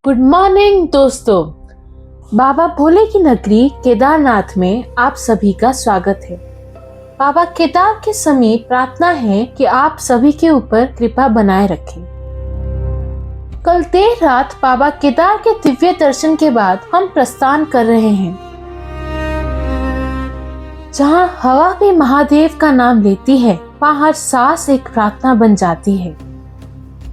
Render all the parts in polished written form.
Good morning दोस्तों। बाबा भोले की नगरी केदारनाथ में आप सभी का स्वागत है। बाबा केदार के समीप प्रार्थना है कि आप सभी के ऊपर कृपा बनाए रखें। कल देर रात बाबा केदार के दिव्य दर्शन के बाद हम प्रस्थान कर रहे हैं, जहाँ हवा भी महादेव का नाम लेती है, वहाँ हर सांस एक प्रार्थना बन जाती है।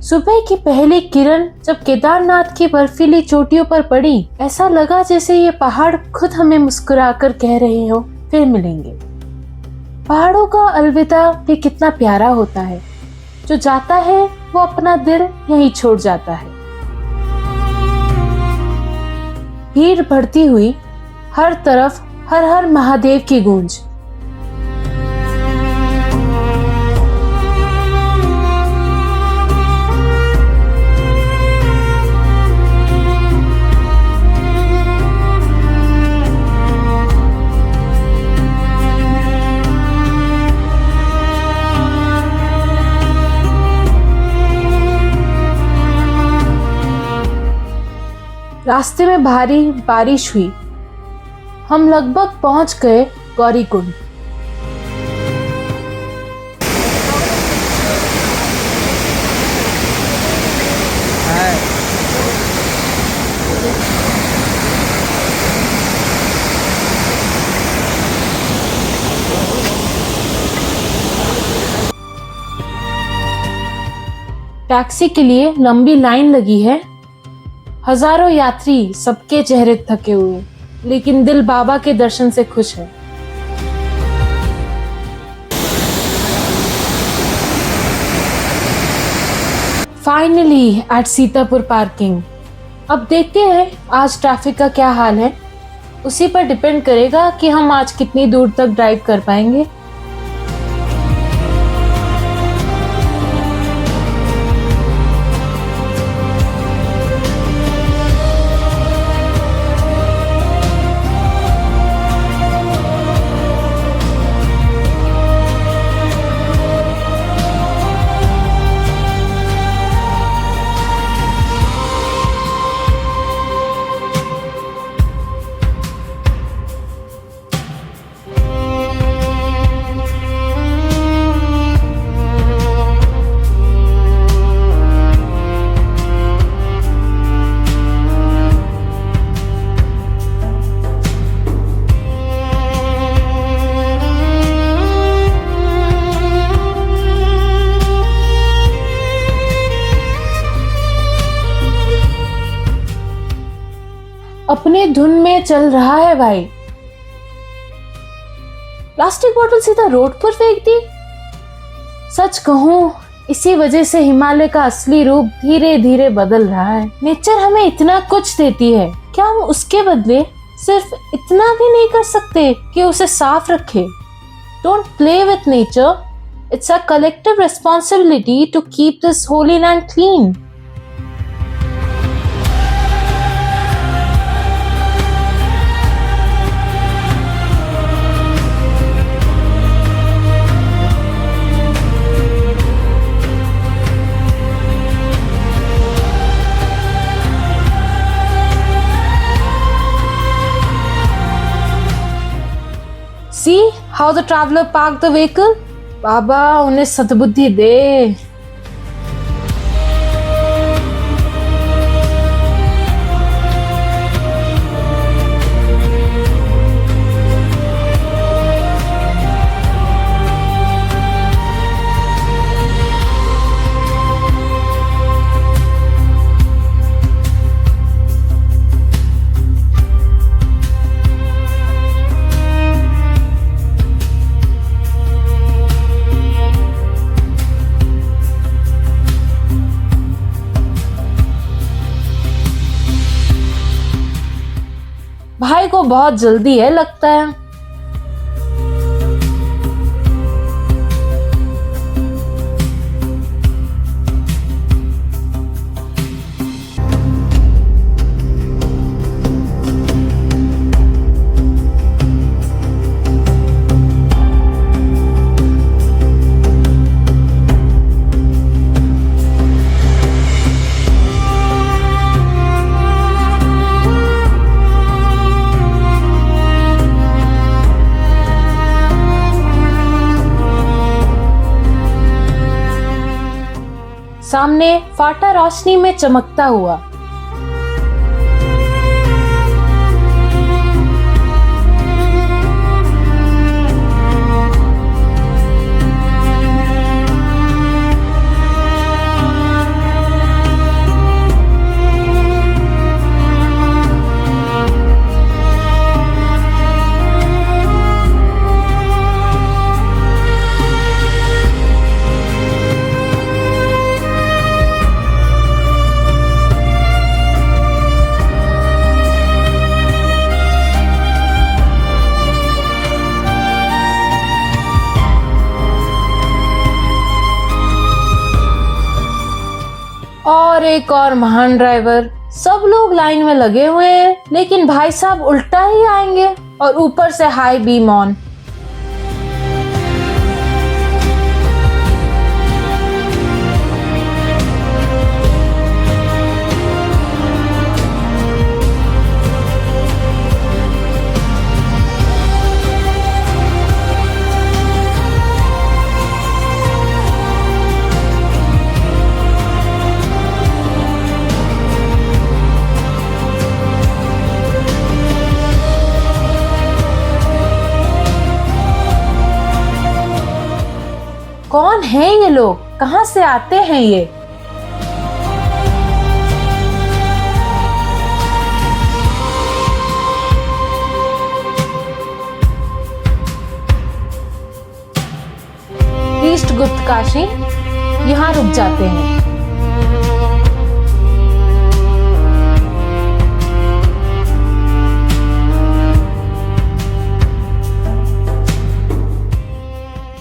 सुबह की पहली किरण जब केदारनाथ की बर्फीली चोटियों पर पड़ी, ऐसा लगा जैसे ये पहाड़ खुद हमें मुस्कुराकर कह रहे हो फिर मिलेंगे। पहाड़ों का अलविदा भी कितना प्यारा होता है। जो जाता है वो अपना दिल यहीं छोड़ जाता है। भीड़ बढ़ती हुई, हर तरफ हर हर महादेव की गूंज। रास्ते में भारी बारिश हुई। हम लगभग पहुंच गए गौरीकुंड। टैक्सी के लिए लंबी लाइन लगी है। हजारों यात्री, सबके चेहरे थके हुए, लेकिन दिल बाबा के दर्शन से खुश है। Finally at Sitapur parking. अब देखते हैं आज ट्रैफिक का क्या हाल है। उसी पर डिपेंड करेगा कि हम आज कितनी दूर तक ड्राइव कर पाएंगे। अपने धुन में चल रहा है भाई। प्लास्टिक बोतल सीधा रोड पर फेंक दी। सच कहूं, इसी वजह से हिमालय का असली रूप धीरे धीरे बदल रहा है। नेचर हमें इतना कुछ देती है, क्या हम उसके बदले सिर्फ इतना भी नहीं कर सकते कि उसे साफ रखें? Don't play with nature. It's a collective responsibility to keep this holy land clean. See how the traveler parked the vehicle? बाबा उन्हें सद्बुद्धि दे। भाई को बहुत जल्दी है लगता है। सामने फाटा रोशनी में चमकता हुआ। और एक और महान ड्राइवर। सब लोग लाइन में लगे हुए हैं, लेकिन भाई साहब उल्टा ही आएंगे और ऊपर से हाई बीम ऑन। कौन है ये लोग? कहां से आते हैं ये? ईस्ट गुप्तकाशी, यहां रुक जाते हैं।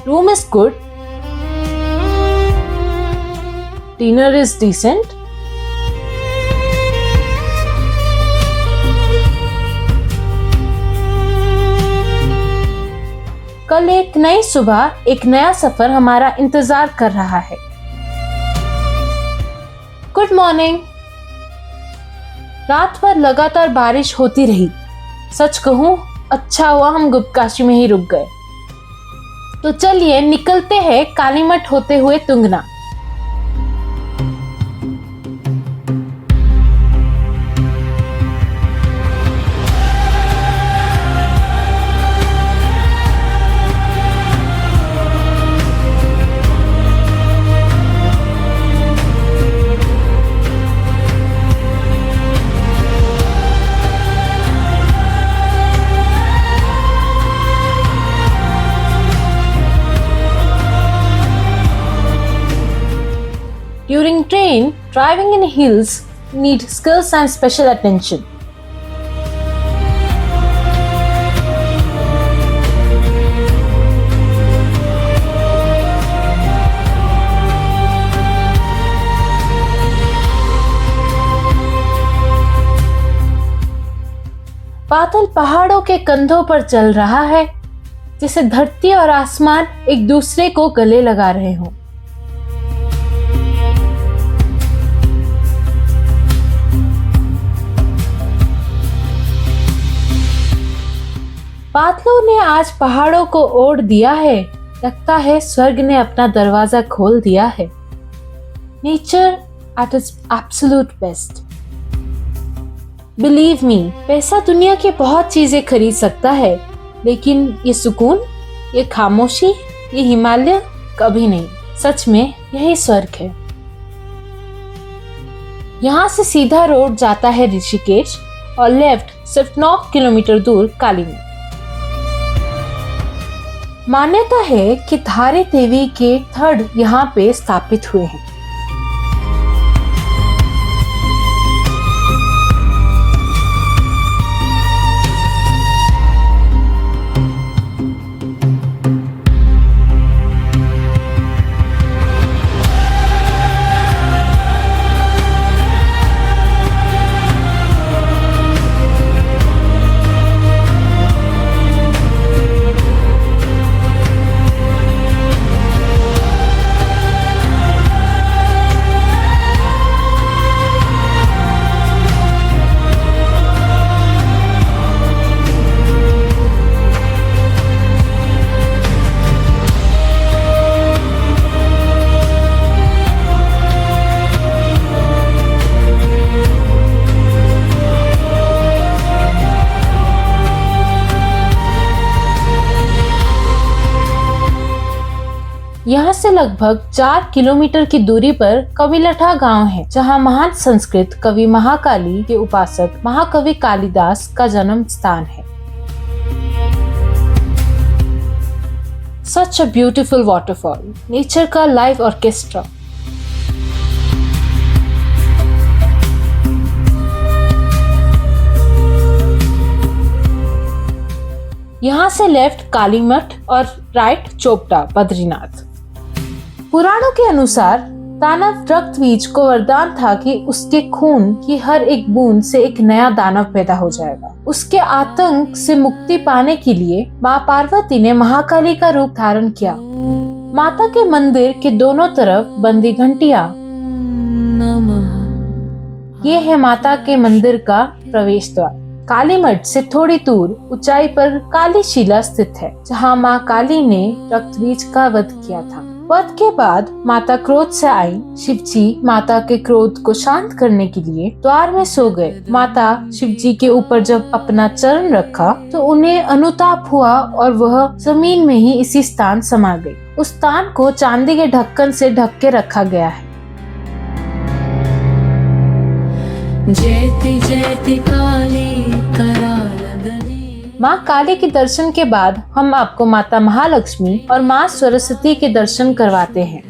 Room is good, dinner is decent. कल एक नई सुबह, एक नया सफर हमारा इंतजार कर रहा है। Good morning. रात भर लगातार बारिश होती रही। सच कहूं, अच्छा हुआ हम गुप्तकाशी में ही रुक गए। तो चलिए निकलते हैं कालीमठ होते हुए तुंगना। During train, driving in hills need skills and special attention. बादल पहाड़ों के कंधों पर चल रहा है, जैसे धरती और आसमान एक दूसरे को गले लगा रहे हों। बादलों ने आज पहाड़ों को ओढ़ दिया है। लगता है स्वर्ग ने अपना दरवाजा खोल दिया है। Nature at its absolute best. Believe me, पैसा दुनिया की बहुत चीजें खरीद सकता है, लेकिन ये सुकून, ये खामोशी, ये हिमालय कभी नहीं। सच में यही स्वर्ग है। यहाँ से सीधा रोड जाता है ऋषिकेश और लेफ्ट सिर्फ 9 किलोमीटर दूर कालीमठ। मान्यता है कि धारी देवी के थड़ यहाँ पे स्थापित हुए हैं। यहाँ से लगभग 4 किलोमीटर की दूरी पर कविलठा गांव है, जहाँ महान संस्कृत कवि महाकाली के उपासक महाकवि कालिदास का जन्म स्थान है। Such a beautiful waterfall, nature का लाइव ऑर्केस्ट्रा। यहाँ से लेफ्ट कालीमठ और राइट चोपटा बद्रीनाथ। पुराणों के अनुसार दानव रक्तबीज को वरदान था कि उसके खून की हर एक बूंद से एक नया दानव पैदा हो जाएगा। उसके आतंक से मुक्ति पाने के लिए माँ पार्वती ने महाकाली का रूप धारण किया। माता के मंदिर के दोनों तरफ बंदी घंटियां। ये है माता के मंदिर का प्रवेश द्वार। कालीमठ से थोड़ी दूर ऊंचाई पर काली शिला स्थित है, जहाँ माँ काली ने रक्तबीज का वध किया था। वध के बाद माता क्रोध से आई। शिवजी माता के क्रोध को शांत करने के लिए द्वार में सो गए। माता शिवजी के ऊपर जब अपना चरण रखा तो उन्हें अनुताप हुआ और वह जमीन में ही इसी स्थान समा गई। उस स्थान को चांदी के ढक्कन से ढक के रखा गया है। जयति जयति काली माँ काली के दर्शन के बाद हम आपको माता महालक्ष्मी और माँ सरस्वती के दर्शन करवाते हैं।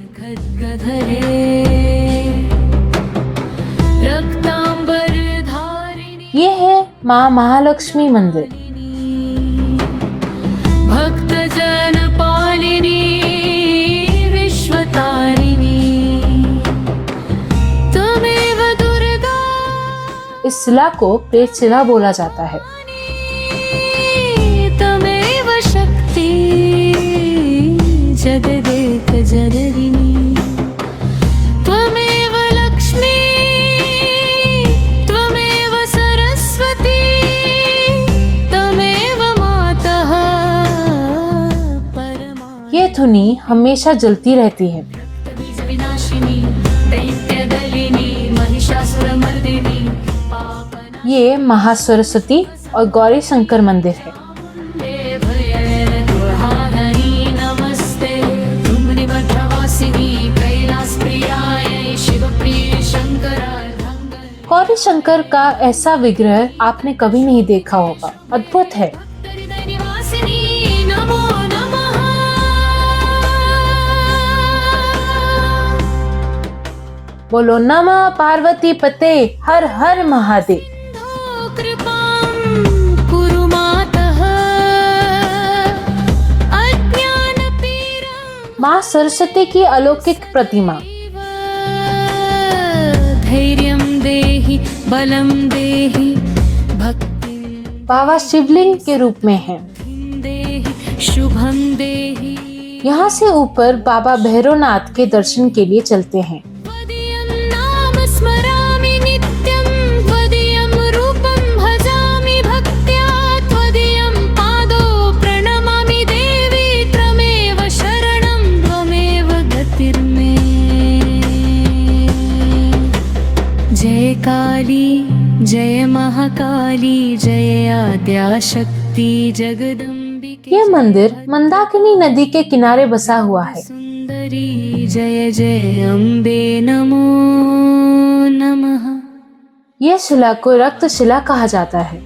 ये है माँ महालक्ष्मी मंदिर। भक्त जन पालिनी विश्वतारिणी त्वमेव दुर्गा। इस शिला को प्रेत शिला बोला जाता है। जगदेक जननी त्वमेव लक्ष्मी त्वमेव सरस्वती त्वमेव मातः परमा। ये धुनी हमेशा जलती रहती है। ये महासरस्वती और गौरी शंकर मंदिर है। गौरी शंकर का ऐसा विग्रह आपने कभी नहीं देखा होगा। अद्भुत है। बोलो नमः पार्वती पते हर हर महादेव। माँ सरस्वती की अलौकिक प्रतिमा। धैर्यं देहि बलम देहि भक्ति। बाबा शिवलिंग के रूप में है। शुभम देहि। यहाँ से ऊपर बाबा भैरवनाथ के दर्शन के लिए चलते हैं। जय काली जय महाकाली जय आद्याशक्ति जगदम्बिके। यह मंदिर मंदाकिनी नदी के किनारे बसा हुआ है। सुंदरी जय जय अम्बे नमो नमः। यह शिला को रक्त शिला कहा जाता है।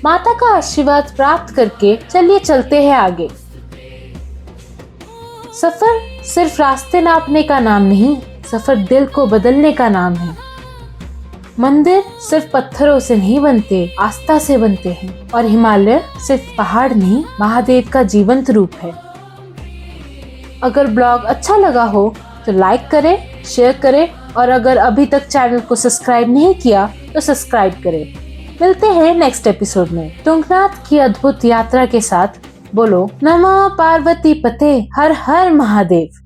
माता का आशीर्वाद प्राप्त करके चलिए चलते हैं आगे। सफर सिर्फ रास्ते नापने का नाम नहीं, सफर दिल को बदलने का नाम है। मंदिर सिर्फ पत्थरों से नहीं बनते, आस्था से बनते हैं। और हिमालय सिर्फ पहाड़ नहीं, महादेव का जीवंत रूप है। अगर ब्लॉग अच्छा लगा हो तो लाइक करें, शेयर करें और अगर अभी तक चैनल को सब्सक्राइब नहीं किया तो सब्सक्राइब करें। मिलते हैं नेक्स्ट एपिसोड में तुंगनाथ की अद्भुत यात्रा के साथ। बोलो नमः पार्वती पते हर हर महादेव।